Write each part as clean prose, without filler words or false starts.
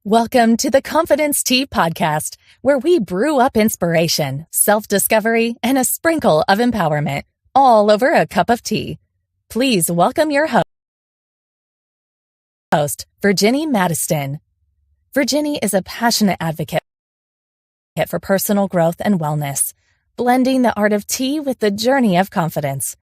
Welcome to the Confidence Tea Podcast, where we brew up inspiration, self-discovery, and a sprinkle of empowerment, all over a cup of tea. Please welcome your host, Virginie Madiston. Virginie is a passionate advocate for personal growth and wellness, blending the art of tea with the journey of confidence.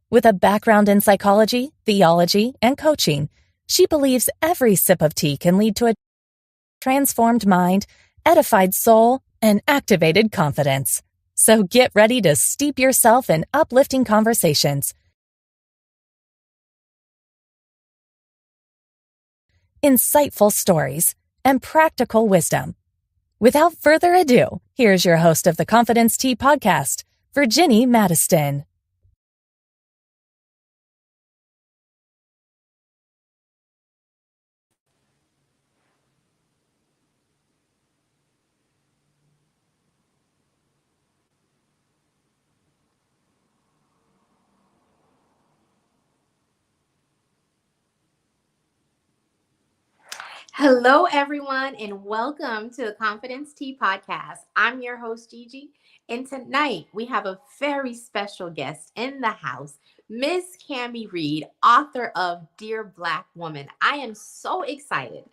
With a background in psychology, theology, and coaching, she believes every sip of tea can lead to a transformed mind, edified soul, and activated confidence. So get ready to steep yourself in uplifting conversations, insightful stories, and practical wisdom. Without further ado, here's your host of the Confidence Tea Podcast, Virginie Madiston. Hello, everyone, and welcome to the Confidence Tea Podcast. I'm your host, Gigi, and tonight we have a very special guest in the house, Miss Cami Reed, author of Dear Black Woman. I am so excited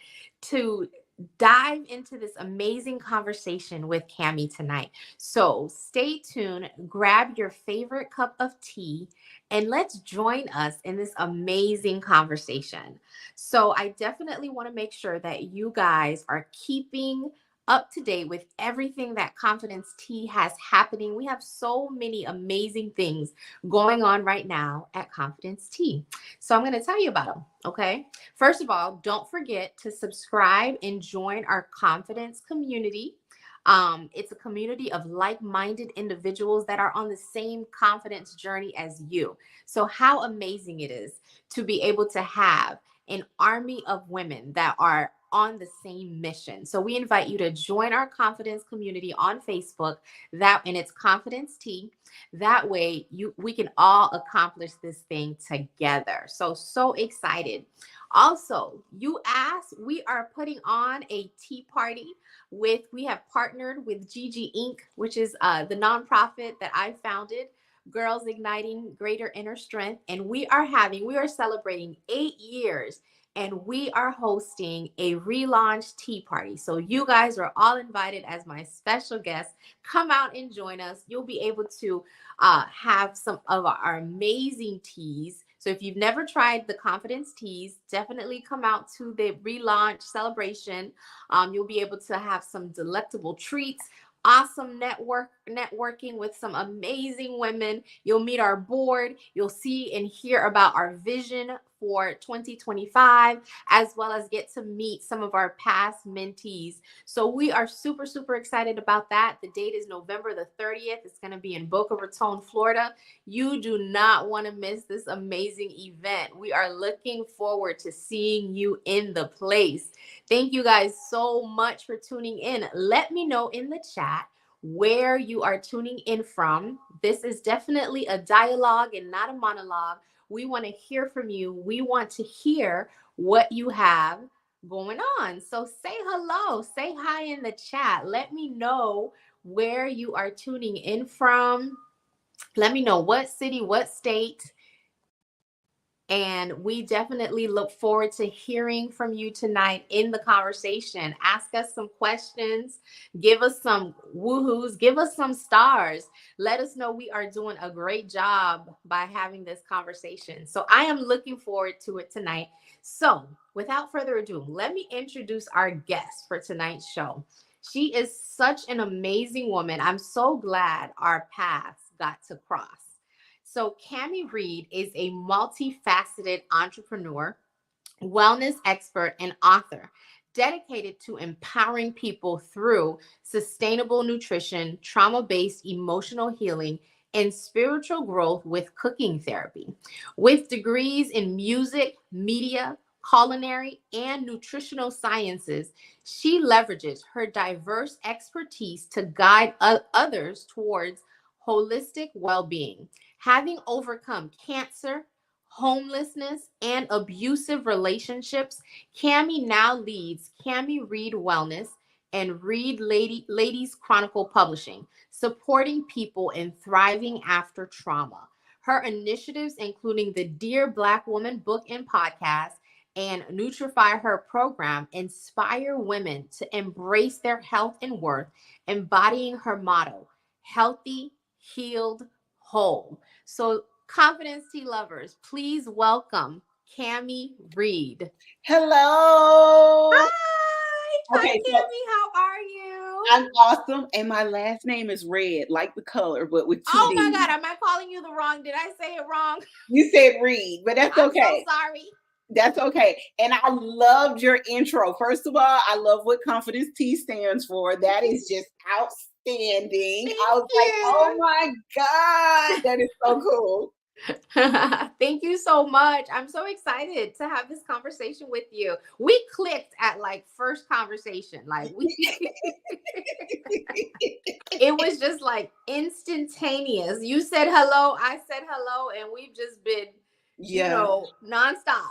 to dive into this amazing conversation with Cami tonight. So stay tuned, grab your favorite cup of tea, and let's join us in this amazing conversation. So I definitely want to make sure that you guys are keeping up to date with everything that Confidence Tea has happening. We have so many amazing things going on right now at Confidence Tea. So I'm going to tell you about them, okay? First of all, don't forget to subscribe and join our confidence community. It's a community of like-minded individuals that are on the same confidence journey as you. So how amazing it is to be able to have an army of women that are on the same mission. So we invite you to join our confidence community on Facebook, and it's Confidence Tea. That way we can all accomplish this thing together. So excited. Also, you asked, we are putting on a tea party we have partnered with Gigi Inc., which is the nonprofit that I founded, Girls Igniting Greater Inner Strength. And we are celebrating 8 years, and we are hosting a relaunch tea party. So you guys are all invited as my special guests. Come out and join us. You'll be able to have some of our amazing teas. So if you've never tried the Confidence Teas, definitely come out to the relaunch celebration. You'll be able to have some delectable treats, awesome networking with some amazing women. You'll meet our board. You'll see and hear about our vision for 2025, as well as get to meet some of our past mentees. So we are super, super excited about that. The date is November the 30th. It's going to be in Boca Raton, Florida. You do not want to miss this amazing event. We are looking forward to seeing you in the place. Thank you guys so much for tuning in. Let me know in the chat where you are tuning in from. This is definitely a dialogue and not a monologue. We want to hear from you. We want to hear what you have going on. So say hello, say hi in the chat. Let me know where you are tuning in from. Let me know what city, what state. And we definitely look forward to hearing from you tonight in the conversation. Ask us some questions, give us some woohoos, give us some stars. Let us know we are doing a great job by having this conversation. So I am looking forward to it tonight. So without further ado, let me introduce our guest for tonight's show. She is such an amazing woman. I'm so glad our paths got to cross. So Cami Reed is a multifaceted entrepreneur, wellness expert, and author dedicated to empowering people through sustainable nutrition, trauma-based emotional healing, and spiritual growth with cooking therapy. With degrees in music, media, culinary, and nutritional sciences, she leverages her diverse expertise to guide others towards holistic well-being. Having overcome cancer, homelessness, and abusive relationships, Cami now leads Cami Reed Wellness and Ladies Chronicle Publishing, supporting people in thriving after trauma. Her initiatives, including the Dear Black Woman book and podcast and NutrifyHer program, inspire women to embrace their health and worth, embodying her motto, healthy, healed, whole. So, Confidence Tea lovers, please welcome Cami Reed. Hello. Hi, Okay, so Cami. How are you? I'm awesome, and my last name is Red, like the color, but with two Oh my D's. God, am I calling you the wrong? Did I say it wrong? You said Reed, but that's I'm okay. so sorry. That's okay. And I loved your intro. First of all, I love what Confidence Tea stands for. That is just outstanding. I was like, oh my God, that is so cool. Thank you so much. I'm so excited to have this conversation with you. We clicked at like first conversation. Like it was just like instantaneous. You said hello, I said hello, and we've just been, nonstop.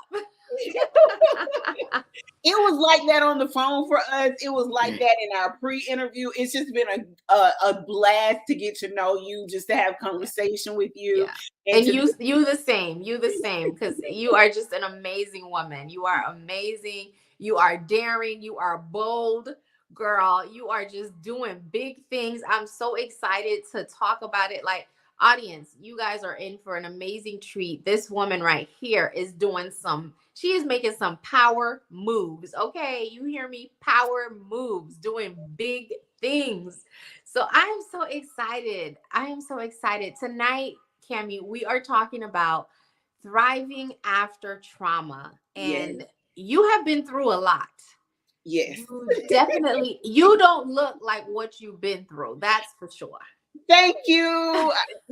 It was like that on the phone for us. It was like that in our pre-interview. It's just been a blast to get to know you, just to have conversation with you. Yeah. And you the same, because you are just an amazing woman. You are amazing. You are daring. You are bold, girl. You are just doing big things. I'm so excited to talk about it. Like, audience, you guys are in for an amazing treat. This woman right here is she is making some power moves. Okay, you hear me? Power moves, doing big things. So I am so excited. Tonight, Cami, we are talking about thriving after trauma. And you have been through a lot. Yes. You don't look like what you've been through. That's for sure. Thank you.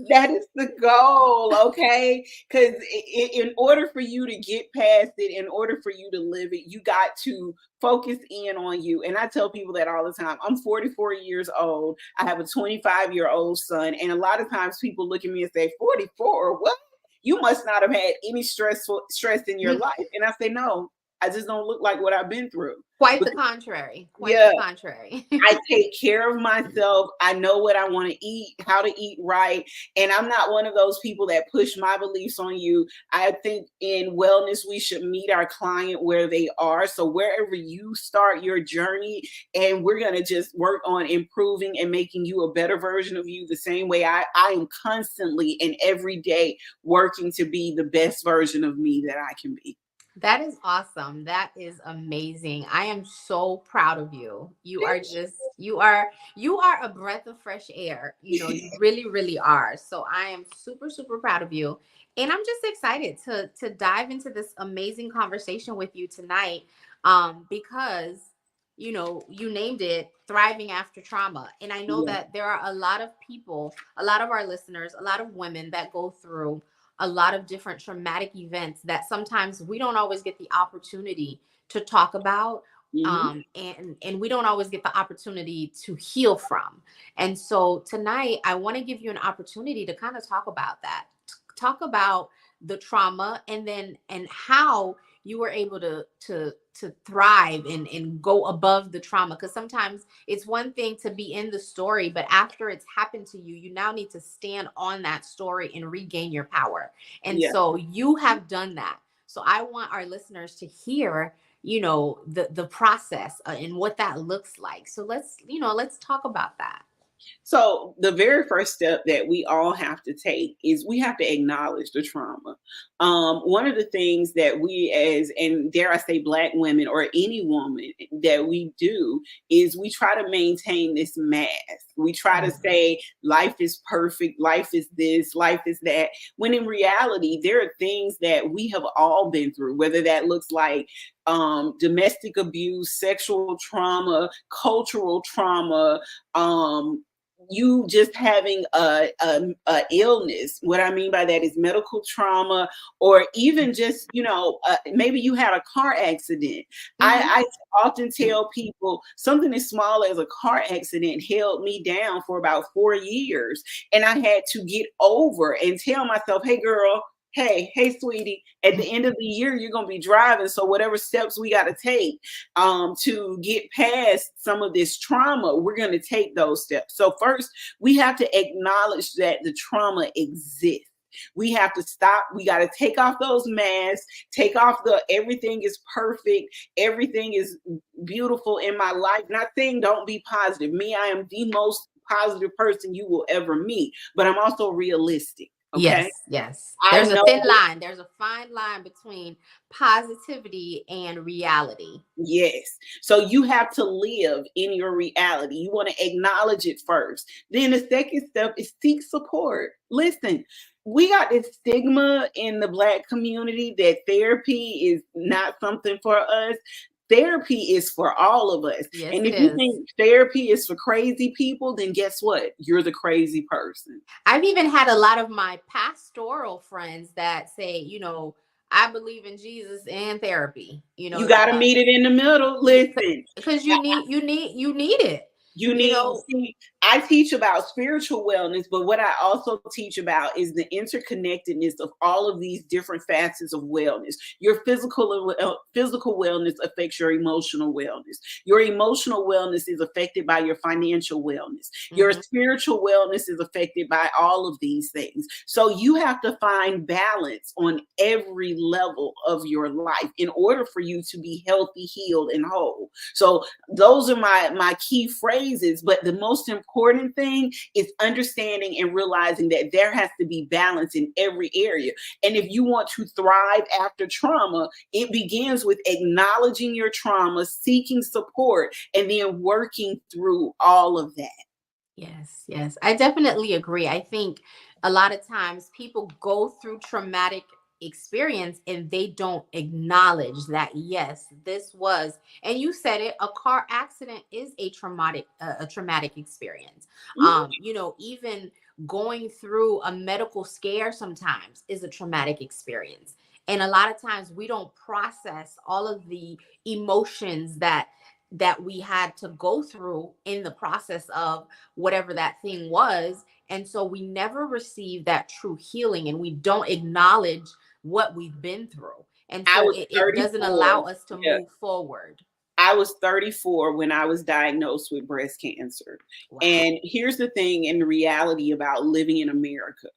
That is the goal, okay? Because in order for you to get past it, in order for you to live it, you got to focus in on you. And I tell people that all the time. I'm 44 years old. I have a 25-year-old son. And a lot of times people look at me and say, 44? What? You must not have had any stress in your life. And I say, no, I just don't look like what I've been through. Quite the contrary. The contrary. I take care of myself. I know what I want to eat, how to eat right. And I'm not one of those people that push my beliefs on you. I think in wellness, we should meet our client where they are. So wherever you start your journey, and we're going to just work on improving and making you a better version of you, the same way I am constantly and every day working to be the best version of me that I can be. That is awesome. That is amazing. I am so proud of you. You are a breath of fresh air. You really, really are. So I am super, super proud of you. And I'm just excited to dive into this amazing conversation with you tonight. Because you named it Thriving After Trauma. And I know that there are a lot of people, a lot of our listeners, a lot of women that go through a lot of different traumatic events that sometimes we don't always get the opportunity to talk about. And we don't always get the opportunity to heal from. And so tonight, I want to give you an opportunity to kind of talk about that, talk about the trauma, and how you were able to thrive and go above the trauma. Because sometimes it's one thing to be in the story, but after it's happened to you, you now need to stand on that story and regain your power. And so you have done that. So I want our listeners to hear, the process and what that looks like. So let's talk about that. So the very first step that we all have to take is we have to acknowledge the trauma. One of the things that we and dare I say Black women or any woman that we do is we try to maintain this mask. We try to say life is perfect, life is this, life is that, when in reality, there are things that we have all been through, whether that looks like domestic abuse, sexual trauma, cultural trauma, you just having a illness. What I mean by that is medical trauma, or even just, maybe you had a car accident. I often tell people something as small as a car accident held me down for about 4 years. And I had to get over and tell myself, hey, girl, hey, sweetie, at the end of the year, you're going to be driving. So whatever steps we got to take to get past some of this trauma, we're going to take those steps. So first, we have to acknowledge that the trauma exists. We have to stop. We got to take off those masks, take off the everything is perfect, everything is beautiful in my life. Not saying don't be positive. Me, I am the most positive person you will ever meet, but I'm also realistic. Okay. Yes. I There's a know. thin line. There's a fine line between positivity and reality. Yes. So you have to live in your reality. You want to acknowledge it first. Then the second step is seek support. Listen, we got this stigma in the Black community that therapy is not something for us. Therapy is for all of us. Yes, and it if you is. think therapy is for crazy people, then guess what? You're the crazy person. I've even had a lot of my pastoral friends that say, I believe in Jesus and therapy. You got to meet it in the middle. Listen, because you need it. you need, see, I teach about spiritual wellness, but what I also teach about is the interconnectedness of all of these different facets of wellness. Your physical wellness affects your emotional wellness. Your emotional wellness is affected by your financial wellness. Your spiritual wellness is affected by all of these things. So you have to find balance on every level of your life in order for you to be healthy, healed, and whole. So those are my key phrases. But the most important thing is understanding and realizing that there has to be balance in every area. And if you want to thrive after trauma, it begins with acknowledging your trauma, seeking support, and then working through all of that. Yes. I definitely agree. I think a lot of times people go through traumatic experience and they don't acknowledge that, yes, this was, and you said it, a car accident is a traumatic experience. Even going through a medical scare sometimes is a traumatic experience. And a lot of times we don't process all of the emotions that we had to go through in the process of whatever that thing was. And so we never receive that true healing, and we don't acknowledge what we've been through. And so it doesn't allow us to move forward. I was 34 when I was diagnosed with breast cancer. Wow. And here's the thing and the reality about living in America.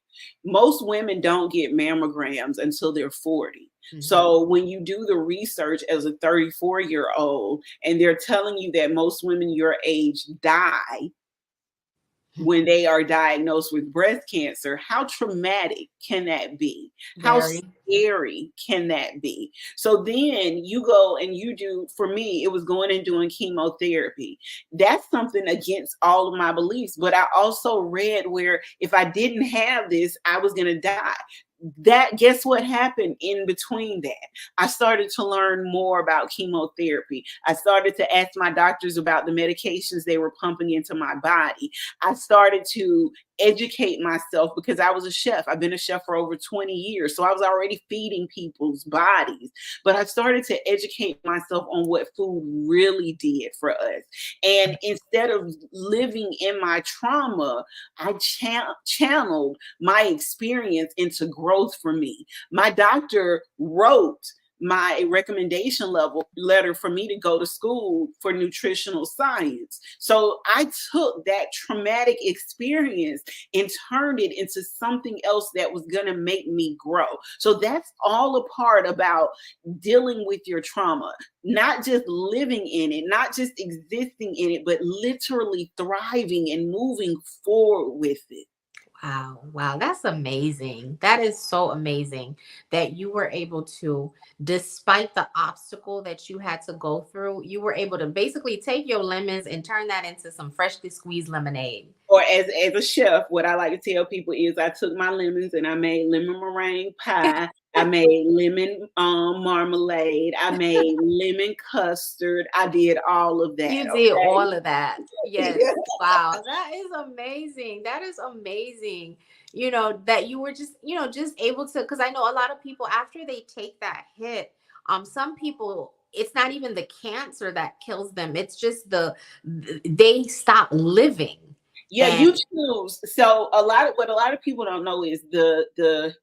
Most women don't get mammograms until they're 40. So when you do the research as a 34-year-old, and they're telling you that most women your age die when they are diagnosed with breast cancer, how traumatic can that be? How scary can that be? So then you go and you do, for me, it was going and doing chemotherapy. That's something against all of my beliefs. But I also read where if I didn't have this, I was going to die. Guess what happened in between that? I started to learn more about chemotherapy. I started to ask my doctors about the medications they were pumping into my body. I started to educate myself because I was a chef. I've been a chef for over 20 years. So I was already feeding people's bodies, but I started to educate myself on what food really did for us. And instead of living in my trauma, I channeled my experience into growth for me. My doctor wrote my recommendation letter for me to go to school for nutritional science. So I took that traumatic experience and turned it into something else that was going to make me grow. So that's all a part about dealing with your trauma, not just living in it, not just existing in it, but literally thriving and moving forward with it. Wow. That's amazing. That is so amazing that you were able to, despite the obstacle that you had to go through, you were able to basically take your lemons and turn that into some freshly squeezed lemonade. Or as a chef, what I like to tell people is I took my lemons and I made lemon meringue pie. I made lemon marmalade. I made lemon custard. I did all of that. You did all of that. Yes. Wow. That is amazing. That is amazing. That you were just able to, because I know a lot of people after they take that hit, some people, it's not even the cancer that kills them. It's just they stop living. Yeah, you choose. So what a lot of people don't know is the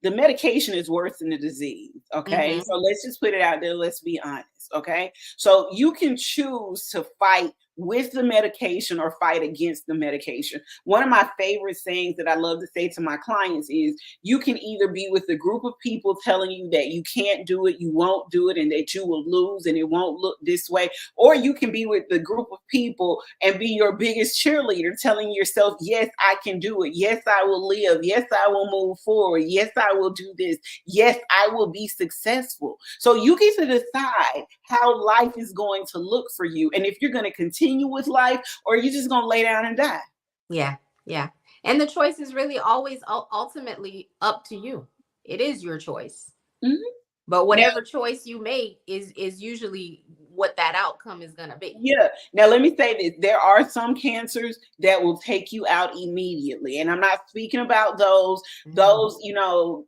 the medication is worse than the disease. Okay. Mm-hmm. So let's just put it out there. Let's be honest. Okay. So you can choose to fight with the medication or fight against the medication. One of my favorite sayings that I love to say to my clients is, you can either be with a group of people telling you that you can't do it, you won't do it, and that you will lose and it won't look this way, or you can be with the group of people and be your biggest cheerleader, telling yourself, yes, I can do it. Yes, I will live. Yes, I will move forward. Yes, I will do this. Yes, I will be successful. So you get to decide how life is going to look for you, and if you're going to continue with life, or you're just going to lay down and die. Yeah. Yeah. And the choice is really always ultimately up to you. It is your choice. Mm-hmm. But whatever choice you make is usually what that outcome is going to be. Yeah. Now, let me say this. There are some cancers that will take you out immediately. And I'm not speaking about those, you know,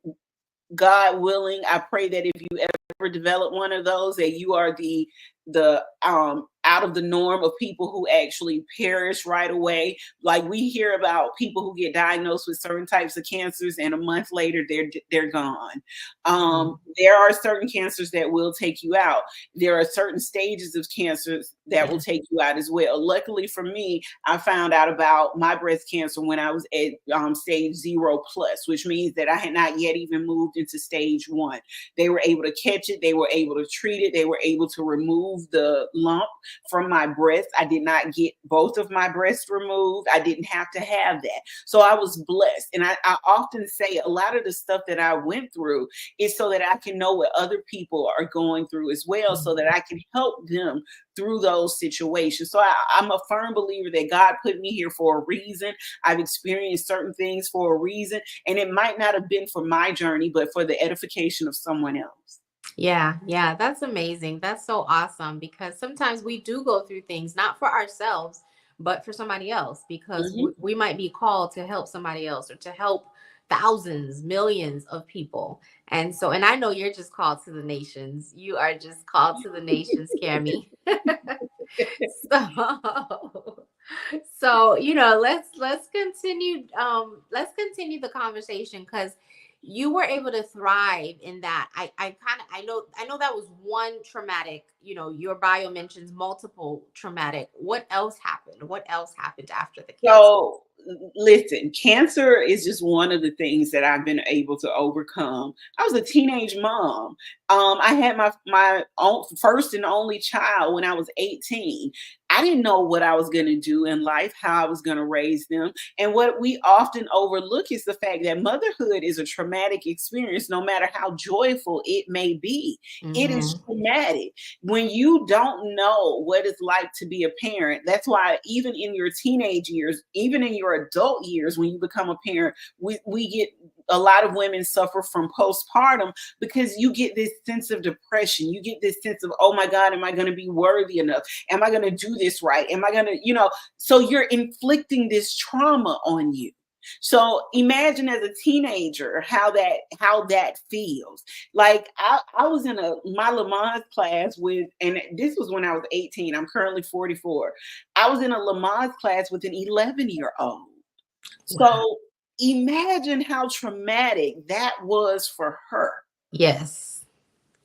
God willing, I pray that if you ever develop one of those, that you are the out of the norm of people who actually perish right away. Like, we hear about people who get diagnosed with certain types of cancers and a month later they're gone. There are certain cancers that will take you out. There are certain stages of cancers that will take you out as well. Luckily for me, I found out about my breast cancer when I was at stage 0+, which means that I had not yet even moved into stage 1. They were able to catch it. They were able to treat it. They were able to remove the lump from my breast. I did not get both of my breasts removed. I didn't have to have that. So I was blessed. And I often say a lot of the stuff that I went through is so that I can know what other people are going through as well, so that I can help them through those situations. So I'm a firm believer that God put me here for a reason. I've experienced certain things for a reason, and it might not have been for my journey, but for the edification of someone else. Yeah, yeah, that's amazing. That's so awesome, because sometimes we do go through things not for ourselves, but for somebody else, because we might be called to help somebody else or to help thousands, millions of people. And so, and I know you're just called to the nations. You are just called to the nations, Cami. So, you know, let's continue the conversation, because you were able to thrive in that. I know that was one traumatic, you know, your bio mentions multiple traumatic. What else happened? What else happened after the cancer? So listen, cancer is just one of the things that I've been able to overcome. I was a teenage mom. I had my own first and only child when I was 18. I didn't know what I was going to do in life, how I was going to raise them. And what we often overlook is the fact that motherhood is a traumatic experience, no matter how joyful it may be. It is traumatic. When you don't know what it's like to be a parent, that's why even in your teenage years, even in your adult years, when you become a parent, we get a lot of women suffer from postpartum, because you get this sense of depression. You get this sense of, oh my God, am I going to be worthy enough? Am I going to do this right? Am I going to, so you're inflicting this trauma on you. So imagine as a teenager how that feels. Like I was in my Lamaze class and this was when I was 18. I'm currently 44. I was in a Lamaze class with an 11-year-old. So imagine how traumatic that was for her. Yes.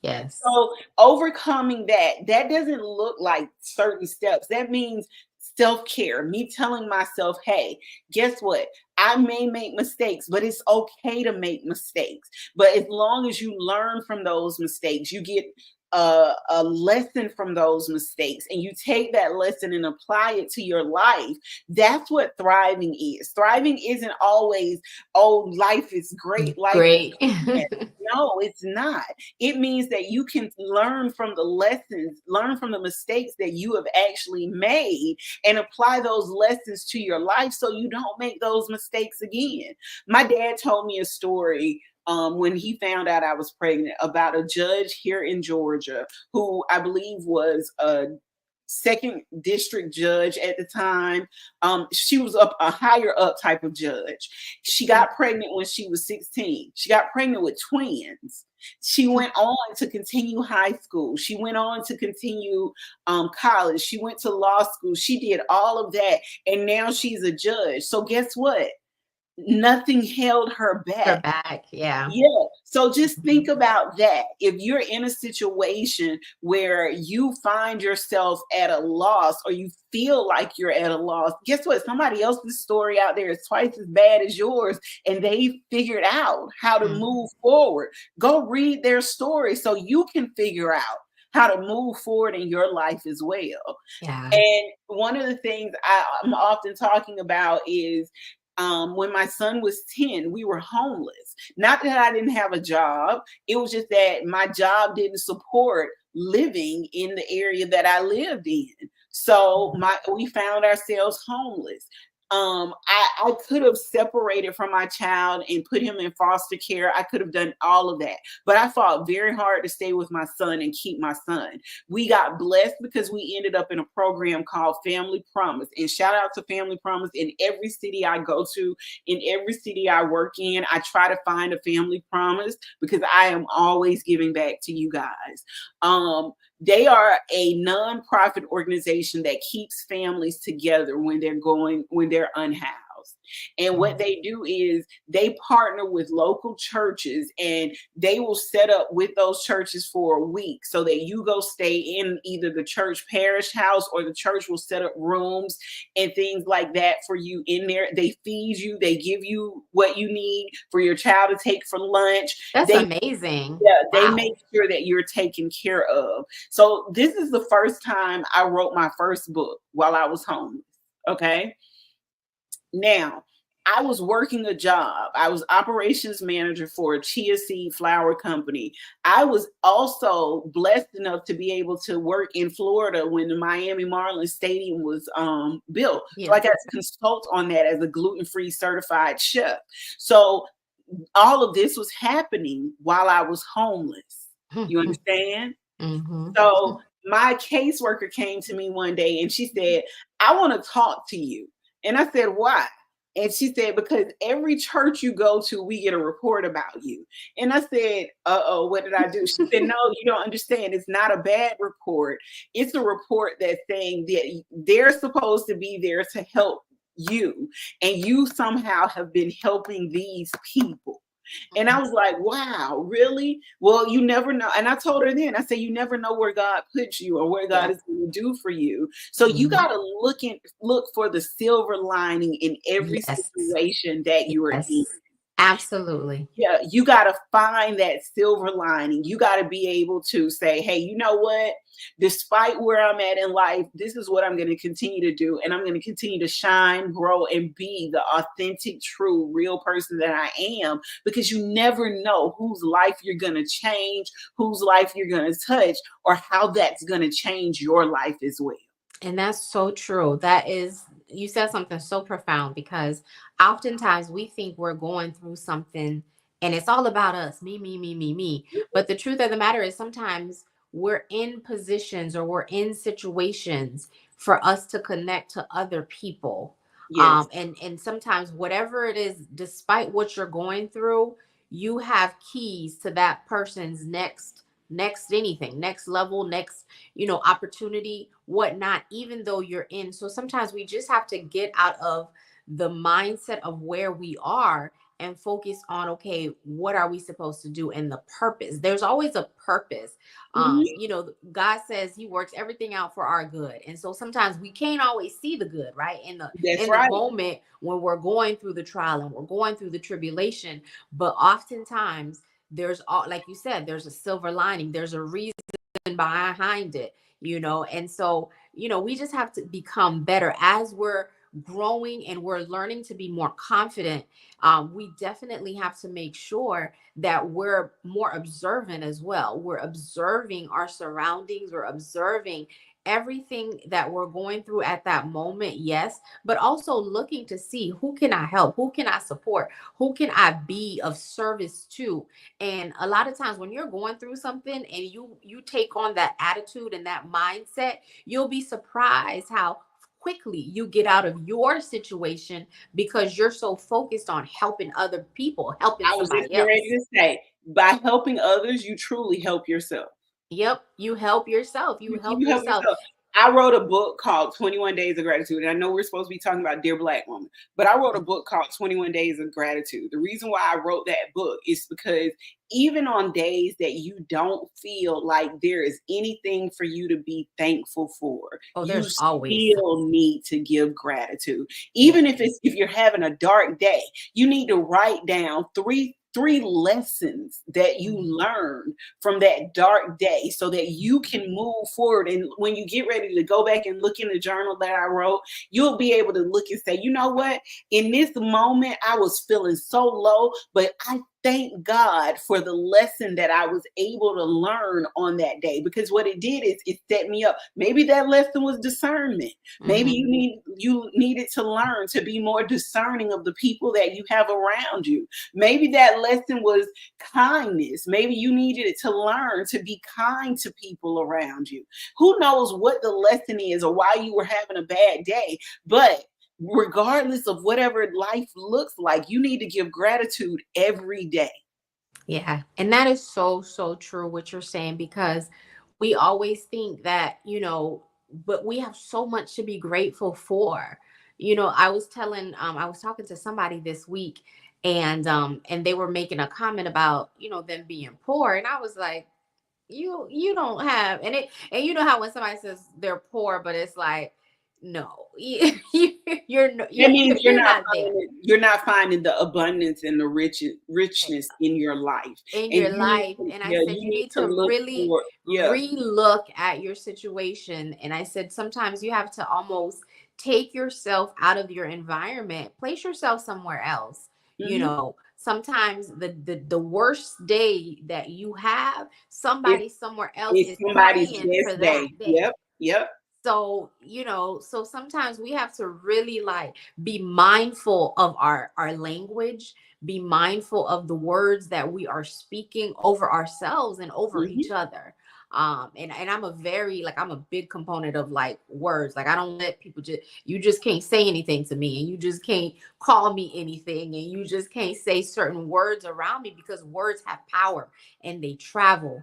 Yes. So overcoming that doesn't look like certain steps. That means self-care, me telling myself, hey, guess what? I may make mistakes, but it's okay to make mistakes. But as long as you learn from those mistakes, you get a lesson from those mistakes, and you take that lesson and apply it to your life. That's what thriving is. Thriving isn't always, oh, life is great. Great. No, it's not. It means that you can learn from the lessons, learn from the mistakes that you have actually made, and apply those lessons to your life so you don't make those mistakes again. My dad told me a story when he found out I was pregnant, about a judge here in Georgia who I believe was a second district judge at the time. She was a higher up type of judge. She got pregnant when she was 16. She got pregnant with twins. She went on to continue high school. She went on to continue college. She went to law school. She did all of that. And now she's a judge. So guess what? nothing held her Her back. back. Yeah. Yeah. So just think Mhm. about that. If you're in a situation where you find yourself at a loss or you feel like you're at a loss, guess what? Somebody else's story out there is twice as bad as yours, and they figured out how to Mhm. move forward. Go read their story so you can figure out how to move forward in your life as well. Yeah. And one of the things I'm often talking about is when my son was 10, we were homeless. Not that I didn't have a job, it was just that my job didn't support living in the area that I lived in. So we found ourselves homeless. I could have separated from my child and put him in foster care. I could have done all of that, but I fought very hard to stay with my son and keep my son. We got blessed because we ended up in a program called Family Promise. And shout out to Family Promise. In every city I go to, in every city I work in, I try to find a Family Promise because I am always giving back to you guys. They are a nonprofit organization that keeps families together when they're unhoused. And what they do is they partner with local churches, and they will set up with those churches for a week so that you go stay in either the church parish house, or the church will set up rooms and things like that for you in there. They feed you, they give you what you need for your child to take for lunch. That's They amazing. Yeah, they make Wow. sure that you're taken care of. So this is the first time I wrote my first book while I was homeless. Okay. Now, I was working a job. I was operations manager for a chia seed flour company. I was also blessed enough to be able to work in Florida when the Miami Marlins stadium was built. So Yeah. I got to consult on that as a gluten-free certified chef. So all of this was happening while I was homeless. You understand? Mhm. So my caseworker came to me one day and she said, I want to talk to you. And I said, why? And she said, because every church you go to, we get a report about you. And I said, uh-oh, what did I do? She said, no, you don't understand. It's not a bad report. It's a report that's saying that they're supposed to be there to help you. And you somehow have been helping these people. And I was like, wow, really? Well, you never know. And I told her then, I said, you never know where God puts you or where God Yeah. is going to do for you. So you Mhm. got to look for the silver lining in every Yes. situation that you are in. Yes. Absolutely. Yeah, you got to find that silver lining. You got to be able to say, hey, you know what? Despite where I'm at in life, this is what I'm going to continue to do. And I'm going to continue to shine, grow, and be the authentic, true, real person that I am, because you never know whose life you're going to change, whose life you're going to touch, or how that's going to change your life as well. And that's so true. That is, you said something so profound, because oftentimes we think we're going through something and it's all about us, me, me, me, me, me. But the truth of the matter is sometimes we're in positions, or we're in situations for us to connect to other people. Yes. And sometimes whatever it is, despite what you're going through, you have keys to that person's next anything, next level, next, opportunity, whatnot, even though you're in. So sometimes we just have to get out of the mindset of where we are and focus on, okay, what are we supposed to do, and the purpose. There's always a purpose. Mhm. God says he works everything out for our good. And so sometimes we can't always see the good, right? In the That's in the right. moment when we're going through the trial and we're going through the tribulation. But oftentimes there's all, like you said, there's a silver lining, there's a reason behind it, and so, we just have to become better as we're growing and we're learning to be more confident. We definitely have to make sure that we're more observant as well. We're observing our surroundings, we're observing everything that we're going through at that moment, yes, but also looking to see, who can I help, who can I support, who can I be of service to. And a lot of times when you're going through something and you take on that attitude and that mindset, you'll be surprised how quickly you get out of your situation, because you're so focused on helping other people, helping I was just somebody getting ready else. to say, by helping others, you truly help yourself. Yep, you help yourself. You You help help yourself. yourself. I wrote a book called 21 Days of Gratitude. And I know we're supposed to be talking about Dear Black Woman, but I wrote a book called 21 Days of Gratitude. The reason why I wrote that book is because even on days that you don't feel like there is anything for you to be thankful for, you there's always still need to give gratitude. Even if you're having a dark day, you need to write down three lessons that you learned from that dark day so that you can move forward. And when you get ready to go back and look in the journal that I wrote, you'll be able to look and say, you know what? In this moment, I was feeling so low, but I thank God for the lesson that I was able to learn on that day, because what it did is it set me up. Maybe that lesson was discernment. Maybe you needed to learn to be more discerning of the people that you have around you. Maybe that lesson was kindness. Maybe you needed to learn to be kind to people around you. Who knows what the lesson is or why you were having a bad day, but regardless of whatever life looks like, you need to give gratitude every day. Yeah. And that is so, so true what you're saying, because we always think that, but we have so much to be grateful for. I was talking to somebody this week, and they were making a comment about, them being poor. And I was like, you don't have, and you know how when somebody says they're poor, but it's like, no, you're That means you're not there. You're not finding the abundance and the richness in your life. And I said you need to really relook at your situation. And I said sometimes you have to almost take yourself out of your environment, place yourself somewhere else. Sometimes the worst day that you have, somebody somewhere else is somebody's praying for that day. Yep. So, so sometimes we have to really be mindful of our language, be mindful of the words that we are speaking over ourselves and over each other. And I'm I'm a big component of words. I don't let people you just can't say anything to me, and you just can't call me anything, and you just can't say certain words around me, because words have power and they travel.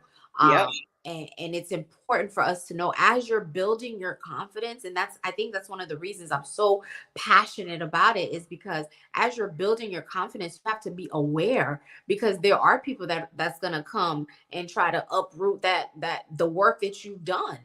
And it's important for us to know, as you're building your confidence, and I think that's one of the reasons I'm so passionate about it, is because as you're building your confidence, you have to be aware, because there are people that's going to come and try to uproot the work that you've done.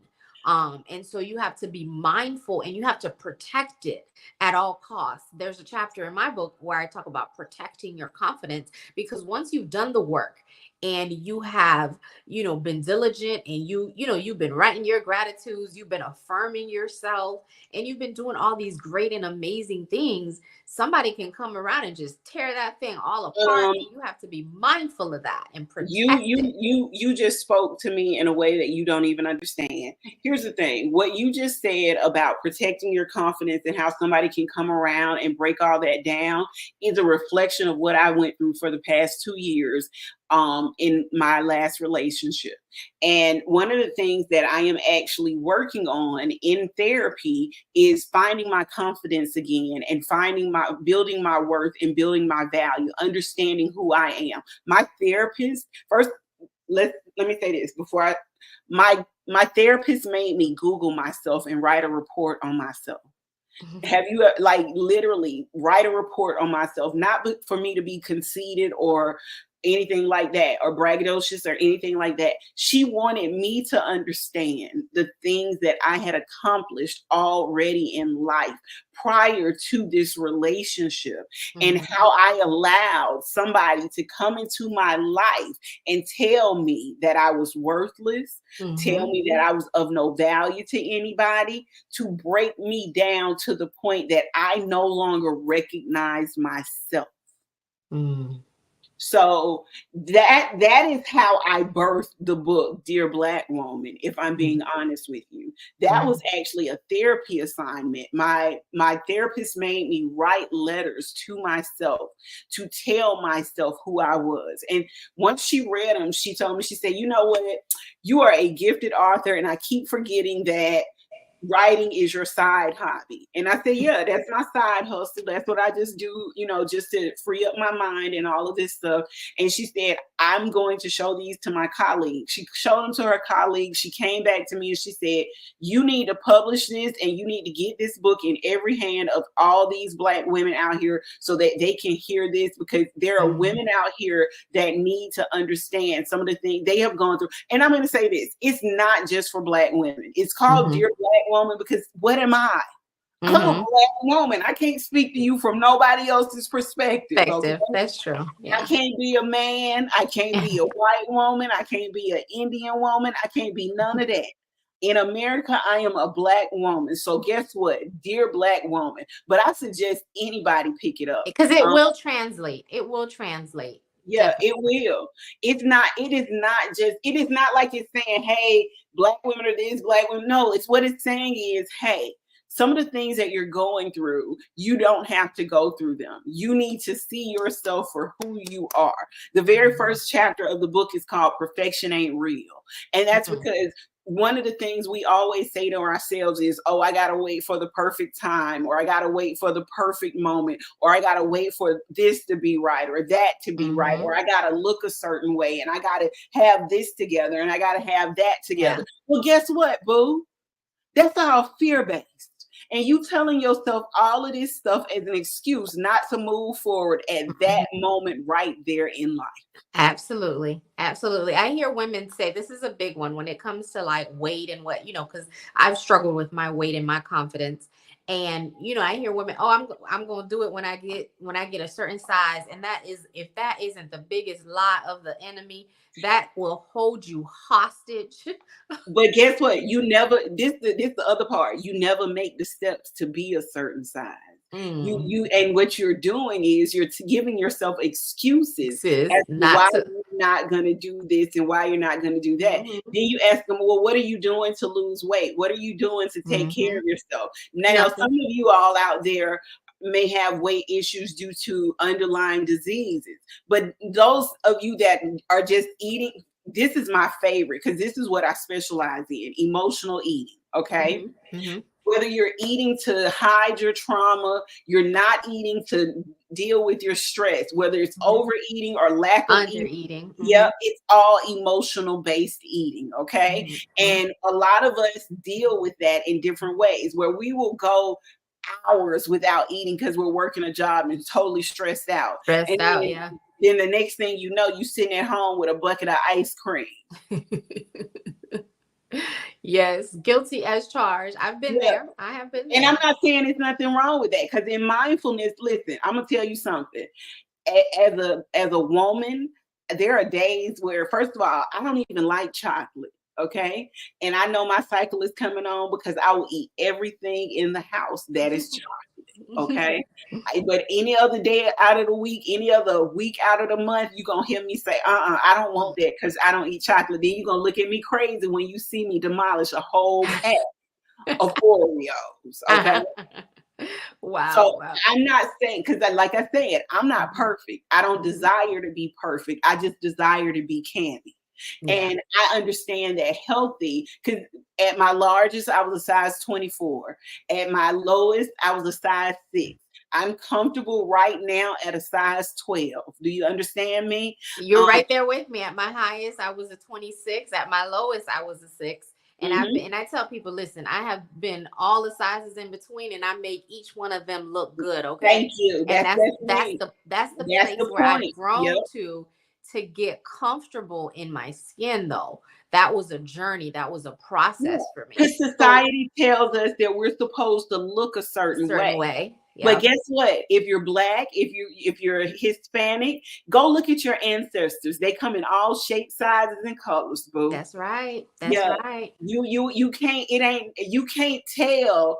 And so you have to be mindful, and you have to protect it at all costs. There's a chapter in my book where I talk about protecting your confidence, because once you've done the work and you have, been diligent, and you've been writing your gratitudes, you've been affirming yourself, and you've been doing all these great and amazing things, somebody can come around and just tear that thing all apart. And you have to be mindful of that and protect it. You just spoke to me in a way that you don't even understand. Here's the thing. What you just said about protecting your confidence and how somebody can come around and break all that down is a reflection of what I went through for the past 2 years in my last relationship. And one of the things that I am actually working on in therapy is finding my confidence again, and building my worth and building my value, understanding who I am. My therapist, first, let me say this before my therapist made me Google myself and write a report on myself. Have you literally write a report on myself, not for me to be conceited or anything like that, or braggadocious or anything like that. She wanted me to understand the things that I had accomplished already in life prior to this relationship, and how I allowed somebody to come into my life and tell me that I was worthless, tell me that I was of no value to anybody, to break me down to the point that I no longer recognize myself. So that is how I birthed the book, Dear Black Woman, if I'm being honest with you. That was actually a therapy assignment. My therapist made me write letters to myself to tell myself who I was. And once she read them, she told me, she said, you know what? You are a gifted author, and I keep forgetting that writing is your side hobby. And I said, yeah, that's my side hustle. That's what I just do, just to free up my mind and all of this stuff. And she said, I'm going to show these to my colleagues. She showed them to her colleagues. She came back to me and she said, you need to publish this and you need to get this book in every hand of all these Black women out here so that they can hear this, because there are women out here that need to understand some of the things they have gone through. And I'm going to say this, it's not just for Black women. It's called Dear Black Woman because what am I? I'm a Black woman. I can't speak to you from nobody else's perspective. Okay? That's true. Yeah. I can't be a man. I can't be a white woman. I can't be an Indian woman. I can't be none of that. In America, I am a Black woman. So guess what? Dear Black woman. But I suggest anybody pick it up. Because it will translate. It will translate. Yeah, definitely. It will. It is not like it's saying, hey, Black women are this, Black women. No, it's what it's saying is, hey, some of the things that you're going through, you don't have to go through them. You need to see yourself for who you are. The very first chapter of the book is called Perfection Ain't Real. And that's because one of the things we always say to ourselves is, oh, I got to wait for the perfect time, or I got to wait for the perfect moment, or I got to wait for this to be right, or that to be right, or I got to look a certain way, and I got to have this together, and I got to have that together. Yeah. Well, guess what, boo? That's all fear-based. And you telling yourself all of this stuff as an excuse not to move forward at that moment right there in life. Absolutely. Absolutely. I hear women say, this is a big one when it comes to like weight and what, because I've struggled with my weight and my confidence. And, I hear women, oh, I'm going to do it when I get a certain size. And if that isn't the biggest lie of the enemy, that will hold you hostage. But guess what? You never, this the other part, you never make the steps to be a certain size. And what you're doing is you're giving yourself excuses as to why you're not going to do this and why you're not going to do that. Then you ask them, well, what are you doing to lose weight? What are you doing to take care of yourself? Now, some of you all out there may have weight issues due to underlying diseases, but those of you that are just eating, this is my favorite because this is what I specialize in, emotional eating. Okay. Whether you're eating to hide your trauma, you're not eating to deal with your stress, whether it's overeating or lack of eating. Yeah, it's all emotional based eating. Okay. And a lot of us deal with that in different ways, where we will go hours without eating because we're working a job and totally stressed out. Then the next thing you know, you sitting at home with a bucket of ice cream. Yes, guilty as charged. I've been there. I have been there. And I'm not saying there's nothing wrong with that, because in mindfulness, listen, I'm gonna tell you something. As a woman, there are days where, first of all, I don't even like chocolate. Okay. And I know my cycle is coming on because I will eat everything in the house that is chocolate. Okay. But any other day out of the week, any other week out of the month, you're going to hear me say, I don't want that because I don't eat chocolate. Then you're going to look at me crazy when you see me demolish a whole pack of Oreos. Okay. Wow. So I'm not saying, because like I said, I'm not perfect. I don't desire to be perfect. I just desire to be Candy. And I understand that healthy, because at my largest, I was a size 24. At my lowest, I was a size 6. I'm comfortable right now at a size 12. Do you understand me? You're right there with me. At my highest, I was a 26. At my lowest, I was a 6. And I tell people, listen, I have been all the sizes in between, and I make each one of them look good. Okay. Thank you. And that's the place where I've grown to get comfortable in my skin, though. That was a journey. That was a process for me. Because society tells us that we're supposed to look a certain way. But guess what? If you're Black, if you're Hispanic, go look at your ancestors. They come in all shapes, sizes, and colors, boo. That's right. That's right. You can't tell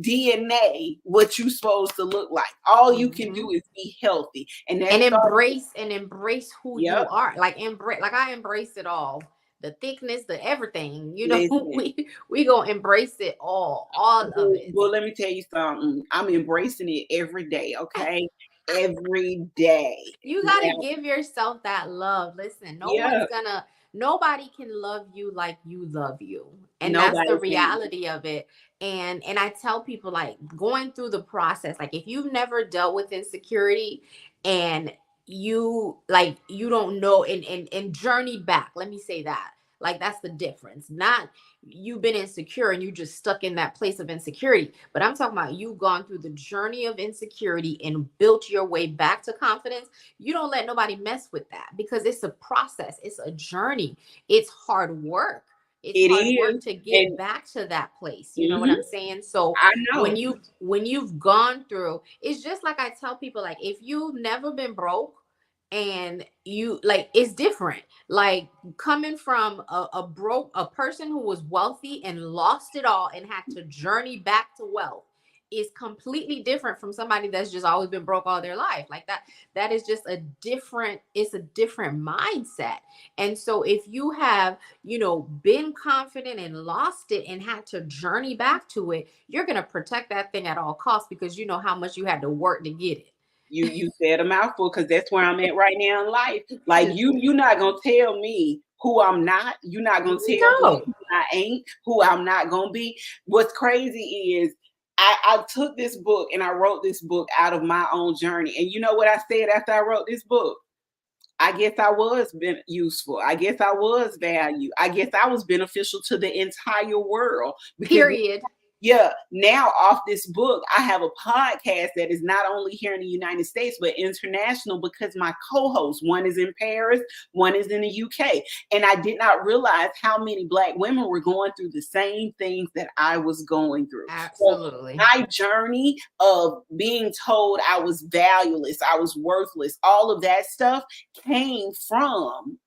DNA what you're supposed to look like. All you can do is be healthy and embrace who you are. Like I embrace it all. The thickness, the everything, we gonna embrace it all of it. Well, let me tell you something. I'm embracing it every day. Okay. Every day. You gotta give yourself that love. Listen, nobody can love you like you love you. And that's the reality of it. And I tell people, like, going through the process, like if you've never dealt with insecurity and you don't know and journey back. Let me say that. Like, that's the difference. Not you've been insecure and you just stuck in that place of insecurity, but I'm talking about you've gone through the journey of insecurity and built your way back to confidence. You don't let nobody mess with that, because it's a process, it's a journey, it's hard work. It's It hard work is. to get And back to that place. You know what mhm, I'm saying? So I when know. you've gone through, it's just like I tell people, like, if you've never been broke and you like, it's different. Like, coming from a person who was wealthy and lost it all and had to journey back to wealth is completely different from somebody that's just always been broke all their life. Like, that is just it's a different mindset. And so if you have, been confident and lost it and had to journey back to it, you're going to protect that thing at all costs, because you know how much you had to work to get it. You said a mouthful, because that's where I'm at right now in life. Like, you're not gonna tell me who I'm not. You're not gonna tell me No. who I ain't, who I'm not gonna be. What's crazy is I took this book and I wrote this book out of my own journey. And you know what I said after I wrote this book? I guess I was been useful. I guess I was value. I guess I was beneficial to the entire world, because Period. yeah, now off this book, I have a podcast that is not only here in the United States, but international, because my co-hosts, one is in Paris, one is in the UK. And I did not realize how many Black women were going through the same things that I was going through. So Absolutely. my journey of being told I was valueless, I was worthless, all of that stuff came from,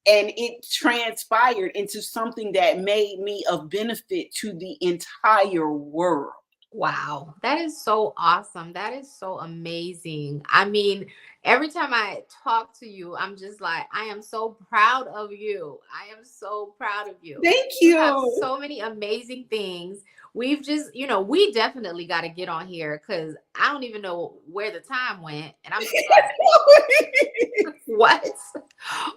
and it transpired into something that made me of benefit to the entire world. Wow, that is so awesome. That is so amazing. I mean, every time I talk to you, I'm just like, I am so proud of you. I am so proud of you. Thank You have you. so many amazing things. We've just, we definitely got to get on here, because I don't even know where the time went. And I'm just like, what?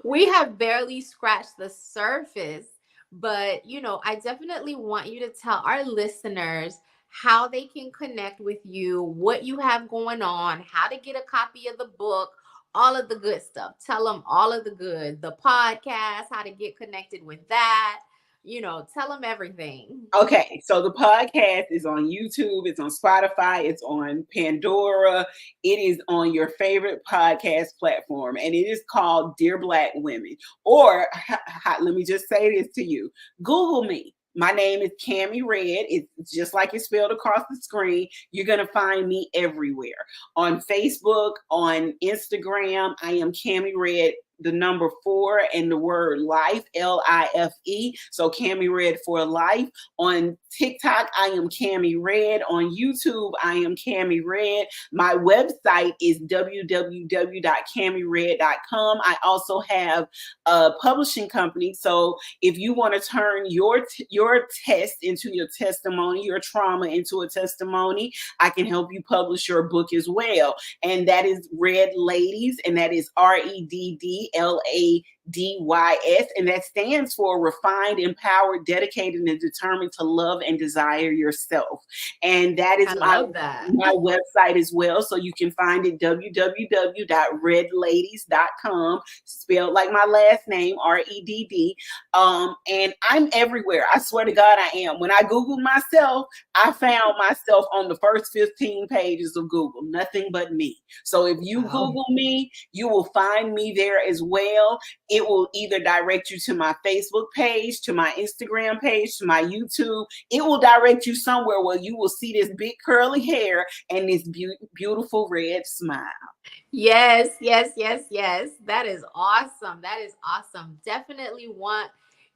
We have barely scratched the surface. But, I definitely want you to tell our listeners how they can connect with you, what you have going on, how to get a copy of the book, all of the good stuff. Tell them all of the good, the podcast, how to get connected with that. Tell them everything. Okay, so the podcast is on YouTube, it's on Spotify, it's on Pandora, it is on your favorite podcast platform, and it is called Dear Black Women. Or let me just say this to you: Google me. My name is Cami Red. It's just like it's spelled across the screen. You're going to find me everywhere. On Facebook, on Instagram, I am Cami Red, the number 4 and the word life, Life. So Cami Red for life. On TikTok, I am Cami Red. On YouTube, I am Cami Red. My website is www.camired.com. I also have a publishing company. So if you want to turn your test into your testimony, your trauma into a testimony, I can help you publish your book as well. And that is Red Ladies, and that is REDDLADYS, and that stands for Refined, Empowered, Dedicated, and Determined to Love and Desire Yourself. And that is I my love that. website as well. So you can find it www.redladies.com, spelled like my last name, REDD. And I'm everywhere. I swear to God, I am. When I Googled myself, I found myself on the first 15 pages of Google, nothing but me. So if you Wow. Google me, you will find me there as well. It will either direct you to my Facebook page, to my Instagram page, to my YouTube. It will direct you somewhere where you will see this big curly hair and this beautiful red smile. Yes, yes, yes, yes. That is awesome. That is awesome. Definitely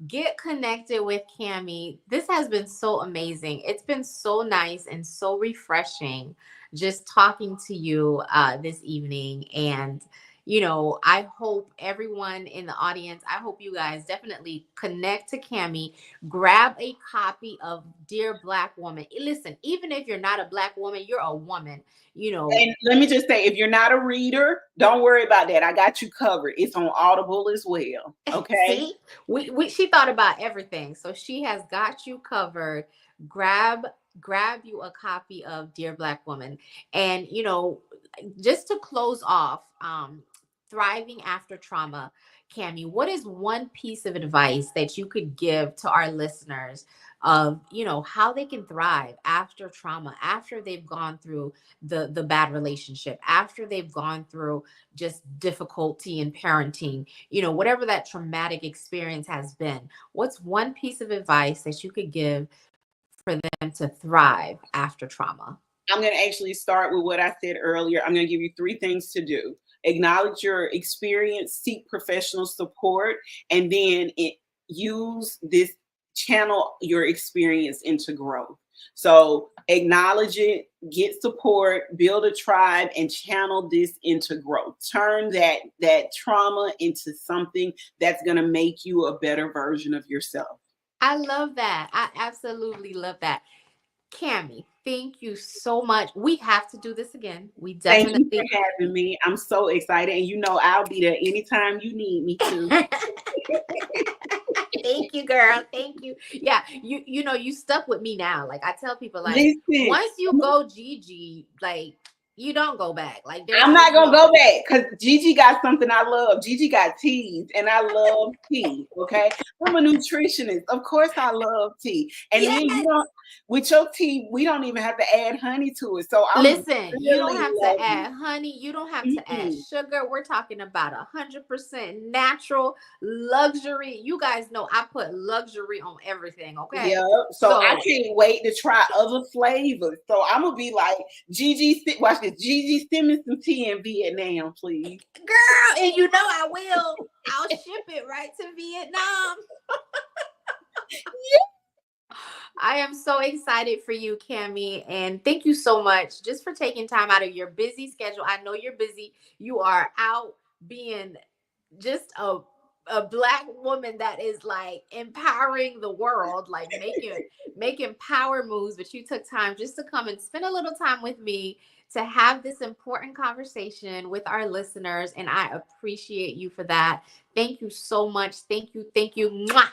get connected with Cami. This has been so amazing. It's been so nice and so refreshing just talking to you this evening. And I hope everyone in the audience, I hope you guys definitely connect to Cami, grab a copy of Dear Black Woman. Listen, even if you're not a Black woman, you're a woman. And let me just say, if you're not a reader, don't worry about that. I got you covered. It's on Audible as well. Okay. See, she thought about everything, so she has got you covered. Grab you a copy of Dear Black Woman. And just to close off thriving after trauma. Cami, what is one piece of advice that you could give to our listeners of, how they can thrive after trauma, after they've gone through the bad relationship, after they've gone through just difficulty in parenting, whatever that traumatic experience has been? What's one piece of advice that you could give for them to thrive after trauma? I'm going to actually start with what I said earlier. I'm going to give you 3 things to do. Acknowledge your experience, seek professional support, and then use this channel your experience into growth. So acknowledge it, get support, build a tribe, and channel this into growth. Turn that trauma into something that's going to make you a better version of yourself. I love that. I absolutely love that. Cami, thank you so much. We have to do this again. We definitely. Thank you for having me. I'm so excited. And I'll be there anytime you need me to. Thank you, girl. Thank you. Yeah, you stuck with me now. Like, I tell people, like, Listen, once you go Gigi, like, you don't go back. Like, I'm not gonna go back because Gigi got something I love. Gigi got teas, and I love tea. Okay, I'm a nutritionist. Of course, I love tea. And then with your tea, we don't even have to add honey to it. So listen, you don't have to add honey. You don't have to add sugar. We're talking about 100% natural luxury. You guys know I put luxury on everything. Okay. Yeah. So I can't wait to try other flavors. So I'm gonna be like, Gigi, watch this. Gigi, send me some tea in Vietnam, please. Girl, and I will. I'll ship it right to Vietnam. Yeah. I am so excited for you, Cami, and thank you so much just for taking time out of your busy schedule. I know you're busy. You are out being just a Black woman that is like empowering the world, like making power moves. But you took time just to come and spend a little time with me to have this important conversation with our listeners, and I appreciate you for that. Thank you so much. Thank you. Mwah.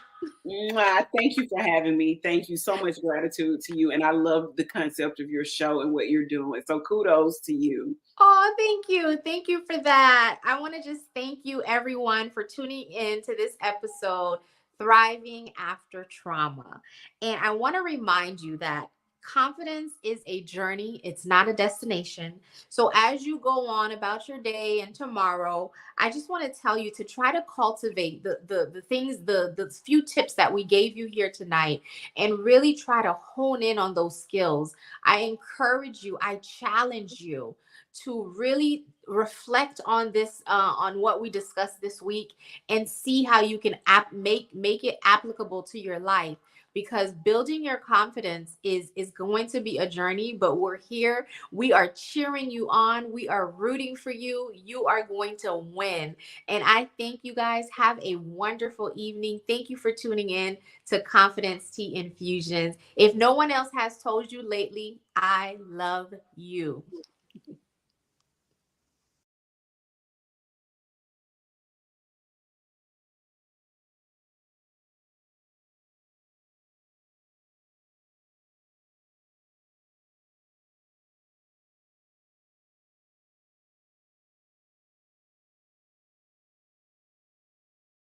Mwah. Thank you for having me. Thank you. So much gratitude to you. And I love the concept of your show and what you're doing. So kudos to you. Oh, thank you. Thank you for that. I want to just thank you, everyone, for tuning in to this episode, Thriving After Trauma. And I want to remind you that confidence is a journey. It's not a destination. So as you go on about your day and tomorrow, I just want to tell you to try to cultivate the things, the few tips that we gave you here tonight, and really try to hone in on those skills. I encourage you, I challenge you to really reflect on this, on what we discussed this week, and see how you can make it applicable to your life. Because building your confidence is going to be a journey, but we're here. We are cheering you on. We are rooting for you. You are going to win. And I thank you guys. Have a wonderful evening. Thank you for tuning in to Confidence Tea Infusions. If no one else has told you lately, I love you.